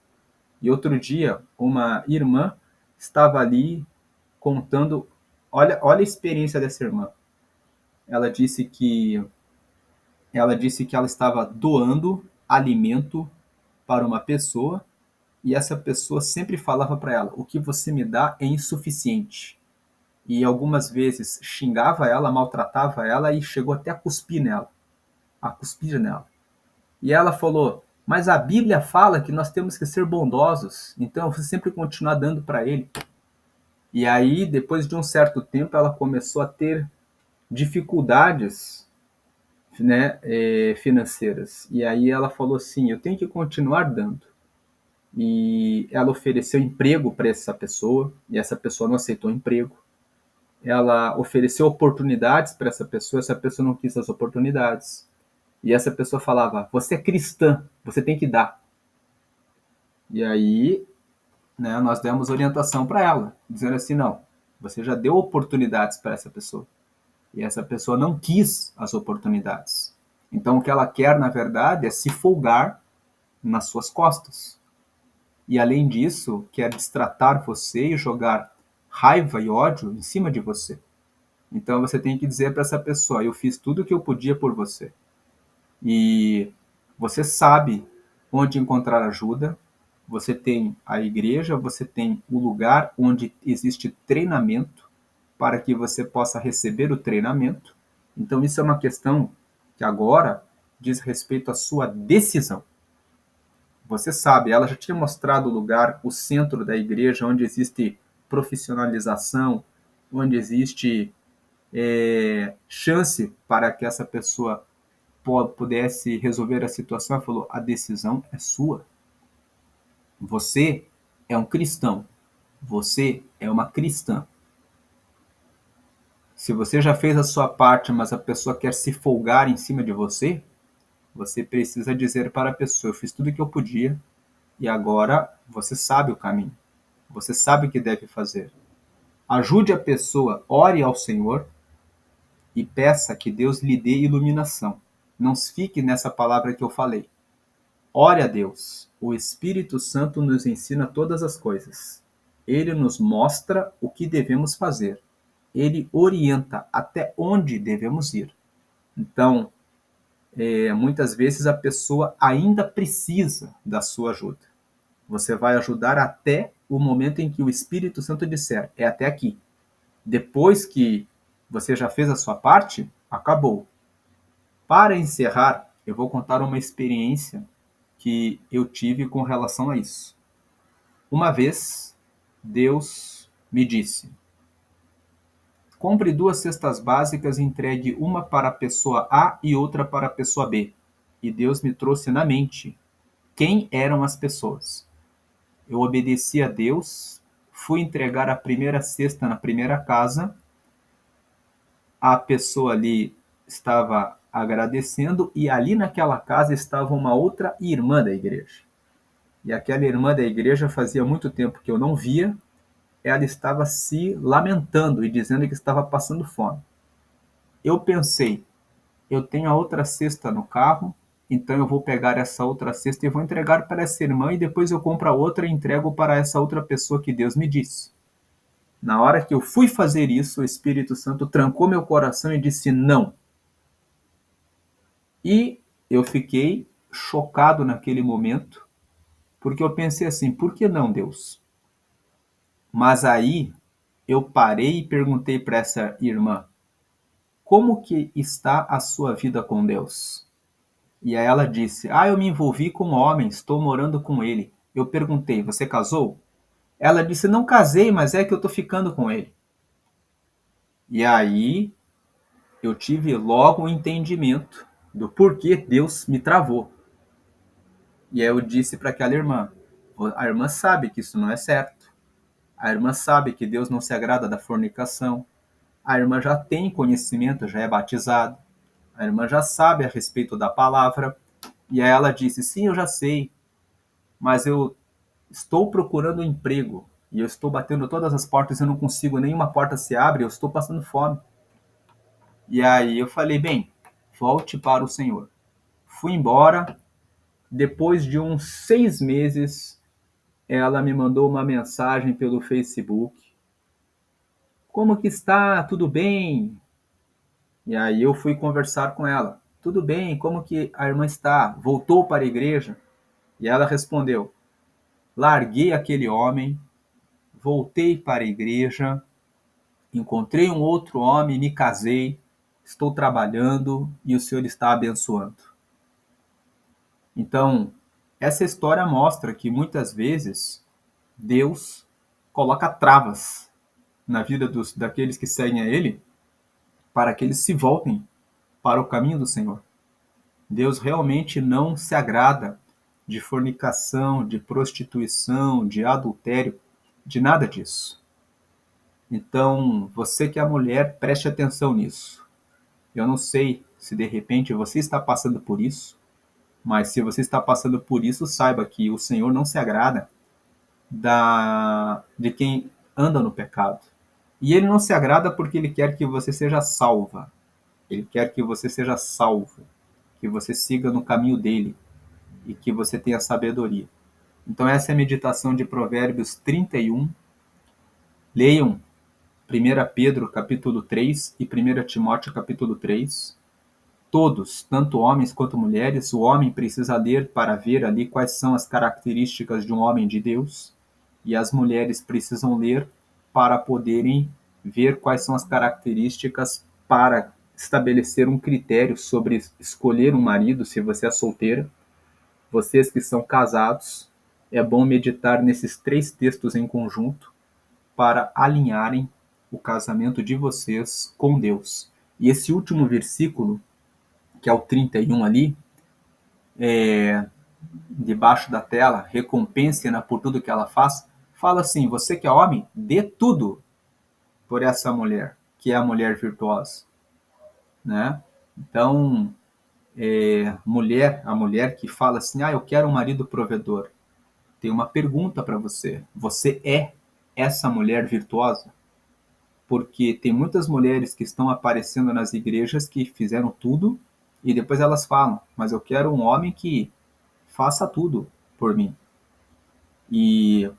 E outro dia, uma irmã estava ali contando, olha a experiência dessa irmã. Ela disse que ela estava doando alimento para uma pessoa e essa pessoa sempre falava para ela: "O que você me dá é insuficiente". E algumas vezes xingava ela, maltratava ela e chegou até a cuspir nela. E ela falou: "Mas a Bíblia fala que nós temos que ser bondosos, então você sempre continuar dando para ele". E aí, depois de um certo tempo, ela começou a ter dificuldades, né, financeiras. E aí ela falou assim: eu tenho que continuar dando. E ela ofereceu emprego para essa pessoa, e essa pessoa não aceitou o emprego. Ela ofereceu oportunidades para essa pessoa não quis as oportunidades. E essa pessoa falava: você é cristã, você tem que dar. E aí, né, nós demos orientação para ela, dizendo assim: não, você já deu oportunidades para essa pessoa. E essa pessoa não quis as oportunidades. Então, o que ela quer, na verdade, é se folgar nas suas costas. E, além disso, quer destratar você e jogar raiva e ódio em cima de você. Então, você tem que dizer para essa pessoa: eu fiz tudo o que eu podia por você. E você sabe onde encontrar ajuda. Você tem a igreja, você tem o lugar onde existe treinamento para que você possa receber o treinamento. Então, isso é uma questão que agora diz respeito à sua decisão. Você sabe, ela já tinha mostrado o lugar, o centro da igreja, onde existe profissionalização, onde existe chance para que essa pessoa pudesse resolver a situação. Ela falou: a decisão é sua. Você é um cristão. Você é uma cristã. Se você já fez a sua parte, mas a pessoa quer se folgar em cima de você, você precisa dizer para a pessoa: eu fiz tudo o que eu podia e agora você sabe o caminho. Você sabe o que deve fazer. Ajude a pessoa, ore ao Senhor e peça que Deus lhe dê iluminação. Não fique nessa palavra que eu falei. Ore a Deus. O Espírito Santo nos ensina todas as coisas. Ele nos mostra o que devemos fazer. Ele orienta até onde devemos ir. Então, muitas vezes a pessoa ainda precisa da sua ajuda. Você vai ajudar até o momento em que o Espírito Santo disser: é até aqui. Depois que você já fez a sua parte, acabou. Para encerrar, eu vou contar uma experiência que eu tive com relação a isso. Uma vez, Deus me disse: compre 2 cestas básicas e entregue uma para a pessoa A e outra para a pessoa B. E Deus me trouxe na mente quem eram as pessoas. Eu obedeci a Deus, fui entregar a primeira cesta na primeira casa, a pessoa ali estava agradecendo e ali naquela casa estava uma outra irmã da igreja. E aquela irmã da igreja fazia muito tempo que eu não via, ela estava se lamentando e dizendo que estava passando fome. Eu pensei: eu tenho a outra cesta no carro, então eu vou pegar essa outra cesta e vou entregar para essa irmã e depois eu compro a outra e entrego para essa outra pessoa que Deus me disse. Na hora que eu fui fazer isso, o Espírito Santo trancou meu coração e disse não. E eu fiquei chocado naquele momento, porque eu pensei assim: por que não, Deus? Mas aí eu parei e perguntei para essa irmã: como que está a sua vida com Deus? E aí ela disse: eu me envolvi com um homem, estou morando com ele. Eu perguntei: você casou? Ela disse: não casei, mas é que eu estou ficando com ele. E aí eu tive logo um entendimento do porquê Deus me travou. E aí eu disse para aquela irmã: a irmã sabe que isso não é certo. A irmã sabe que Deus não se agrada da fornicação. A irmã já tem conhecimento, já é batizada. A irmã já sabe a respeito da palavra. E aí ela disse: sim, eu já sei. mas eu estou procurando um emprego e eu estou batendo todas as portas e eu não consigo, nenhuma porta se abre, eu estou passando fome. E aí eu falei, bem, volte para o Senhor. Fui embora. Depois de uns 6 meses, ela me mandou uma mensagem pelo Facebook. Como que está? Tudo bem? E aí eu fui conversar com ela. Tudo bem? Como que a irmã está? Voltou para a igreja? E ela respondeu: larguei aquele homem, voltei para a igreja, encontrei um outro homem, me casei, estou trabalhando e o Senhor está abençoando. Então, essa história mostra que muitas vezes Deus coloca travas na vida daqueles que seguem a Ele para que eles se voltem para o caminho do Senhor. Deus realmente não se agrada de fornicação, de prostituição, de adultério, de nada disso. Então, você que é mulher, preste atenção nisso. Eu não sei se de repente você está passando por isso, mas se você está passando por isso, saiba que o Senhor não se agrada de quem anda no pecado. E ele não se agrada porque ele quer que você seja salva. Ele quer que você seja salvo, que você siga no caminho dele e que você tenha sabedoria. Então essa é a meditação de Provérbios 31. Leiam 1 Pedro capítulo 3 e 1 Timóteo capítulo 3. Todos, tanto homens quanto mulheres, o homem precisa ler para ver ali quais são as características de um homem de Deus, e as mulheres precisam ler para poderem ver quais são as características para estabelecer um critério sobre escolher um marido, se você é solteira. Vocês que são casados, é bom meditar nesses 3 textos em conjunto para alinharem o casamento de vocês com Deus. E esse último versículo, que é o 31 ali, debaixo da tela, recompense-na por tudo que ela faz, fala assim: você que é homem, dê tudo por essa mulher, que é a mulher virtuosa, né? Então, a mulher que fala assim: eu quero um marido provedor. Tem uma pergunta para você: você é essa mulher virtuosa? Porque tem muitas mulheres que estão aparecendo nas igrejas que fizeram tudo e depois elas falam: mas eu quero um homem que faça tudo por mim. E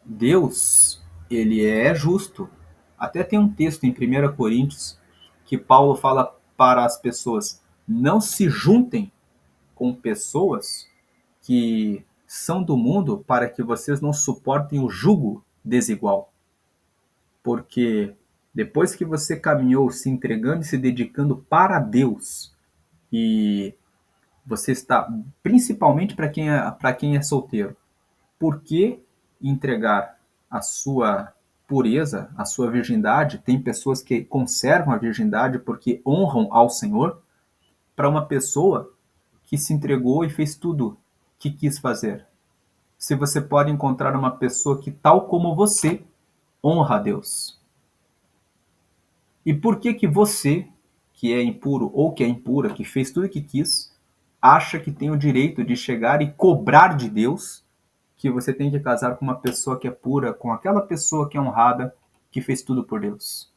Deus, ele é justo. Até tem um texto em 1 Coríntios que Paulo fala para as pessoas: não se juntem com pessoas que são do mundo para que vocês não suportem o jugo desigual. Porque depois que você caminhou se entregando e se dedicando para Deus, e você está, principalmente para quem é solteiro, por que entregar a sua pureza, a sua virgindade? Tem pessoas que conservam a virgindade porque honram ao Senhor, para uma pessoa que se entregou e fez tudo que quis fazer. Se você pode encontrar uma pessoa que, tal como você, honra a Deus. E por que que você, que é impuro ou que é impura, que fez tudo o que quis, acha que tem o direito de chegar e cobrar de Deus que você tem que casar com uma pessoa que é pura, com aquela pessoa que é honrada, que fez tudo por Deus?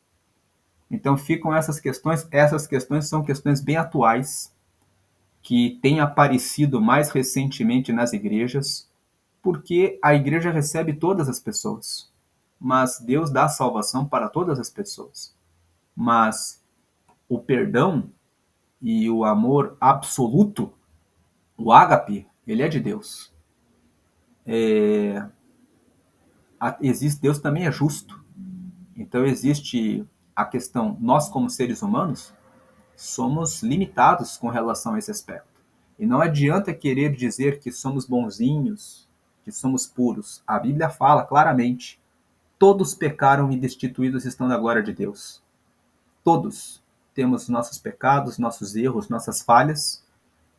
Então ficam essas questões são questões bem atuais, que têm aparecido mais recentemente nas igrejas, porque a igreja recebe todas as pessoas, mas Deus dá salvação para todas as pessoas. Mas o perdão e o amor absoluto, o ágape, ele é de Deus. Deus também é justo. Então existe a questão, nós como seres humanos, somos limitados com relação a esse aspecto. E não adianta querer dizer que somos bonzinhos, que somos puros. A Bíblia fala claramente: todos pecaram e destituídos estão da glória de Deus. Todos temos nossos pecados, nossos erros, nossas falhas,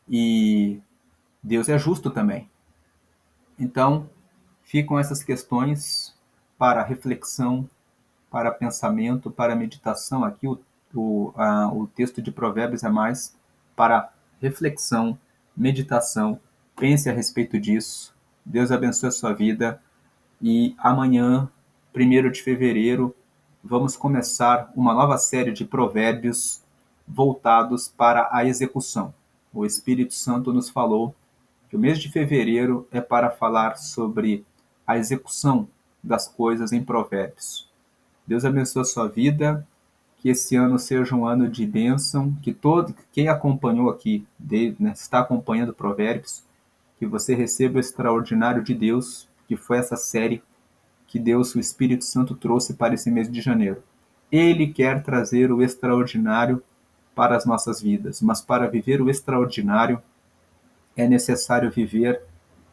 e Deus é justo também. Então, ficam essas questões para reflexão, para pensamento, para meditação. Aqui o texto de Provérbios é mais para reflexão, meditação pense a respeito disso. Deus abençoe a sua vida. E amanhã, 1º de fevereiro, vamos começar uma nova série de provérbios voltados para a execução. O Espírito Santo nos falou que o mês de fevereiro é para falar sobre a execução das coisas em provérbios. Deus abençoe a sua vida, que esse ano seja um ano de bênção, que todo quem acompanhou aqui, está acompanhando provérbios, que você receba o extraordinário de Deus, que foi essa série que Deus, o Espírito Santo, trouxe para esse mês de janeiro. Ele quer trazer o extraordinário para as nossas vidas, mas para viver o extraordinário é necessário viver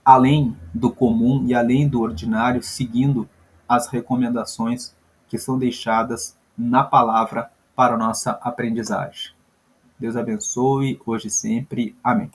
além do comum e além do ordinário, seguindo as recomendações que são deixadas na palavra para a nossa aprendizagem. Deus abençoe, hoje e sempre. Amém.